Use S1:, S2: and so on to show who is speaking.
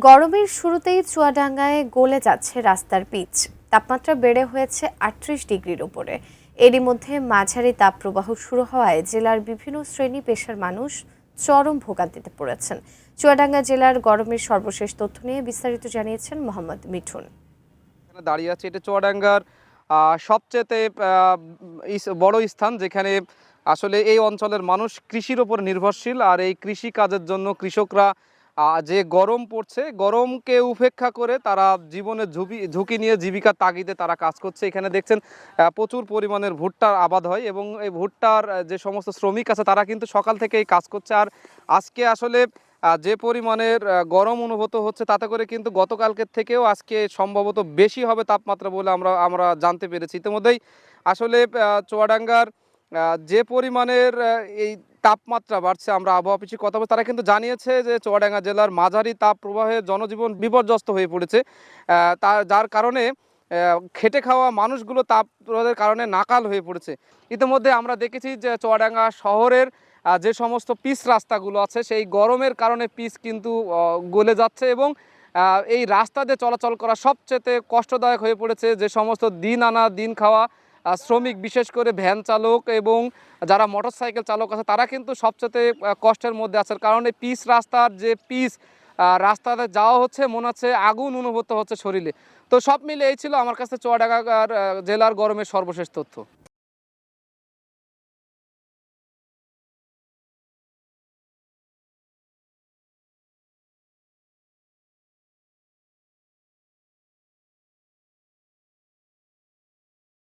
S1: গরমের শুরুতেই চুয়াডাঙ্গায় গলে যাচ্ছে রাস্তার পিচ। তাপমাত্রা বেড়ে হয়েছে ৩৮ ডিগ্রির উপরে। এরই মধ্যে মাঝারি তাপপ্রবাহ শুরু হওয়ায় জেলার বিভিন্ন শ্রেণী পেশার মানুষ চরম ভোগান্তিতে পড়েছেন। চুয়াডাঙ্গা জেলার গরমের সর্বশেষ তথ্য নিয়ে বিস্তারিত জানিয়েছেন মোহাম্মদ মিঠুন।
S2: দাঁড়িয়ে আছে এটা চুয়াডাঙ্গার সবচেয়ে বড় স্থান, যেখানে আসলে এই অঞ্চলের মানুষ কৃষির ওপর নির্ভরশীল। আর এই কৃষি কাজের জন্য কৃষকরা যে গরম পড়ছে, গরমকে উপেক্ষা করে তারা জীবনের ঝুঁকি নিয়ে জীবিকার তাগিদে তারা কাজ করছে। এখানে দেখছেন প্রচুর পরিমাণের ভুট্টার আবাদ হয় এবং এই ভুট্টার যে সমস্ত শ্রমিক আছে তারা কিন্তু সকাল থেকেই কাজ করছে। আর আজকে আসলে যে পরিমাণের গরম অনুভূত হচ্ছে, তাতে করে কিন্তু গতকালকের থেকেও আজকে সম্ভবত বেশি হবে তাপমাত্রা বলে আমরা জানতে পেরেছি। ইতিমধ্যেই আসলে চুয়াডাঙ্গার যে পরিমাণের এই তাপমাত্রা বাড়ছে, আমরা আবহাওয়া অফিসে কথা বলছি, তারা কিন্তু জানিয়েছে যে চুয়াডাঙ্গা জেলার মাঝারি তাপ প্রবাহে জনজীবন বিপর্যস্ত হয়ে পড়েছে। যার কারণে খেটে খাওয়া মানুষগুলো তাপ প্রবাহের কারণে নাকাল হয়ে পড়েছে। ইতিমধ্যে আমরা দেখেছি যে চুয়াডাঙ্গা শহরের যে সমস্ত পিচ রাস্তাগুলো আছে, সেই গরমের কারণে পিচ কিন্তু গলে যাচ্ছে এবং এই রাস্তা দিয়ে চলাচল করা সবচেয়ে কষ্টদায়ক হয়ে পড়েছে যে সমস্ত দিন আনা দিন খাওয়া শ্রমিক, বিশেষ করে ভ্যান চালক এবং যারা মোটরসাইকেল চালক আছে, তারা কিন্তু সবচেয়ে কষ্টের মধ্যে আছে। কারণ এই পিচ রাস্তার যে পিচ রাস্তাতে যাওয়া হচ্ছে, মনে হচ্ছে আগুন অনুভূত হচ্ছে শরীরে। তো সব মিলে এই ছিল আমার কাছে চুয়াডাঙ্গা জেলার গরমের সর্বশেষ তথ্য।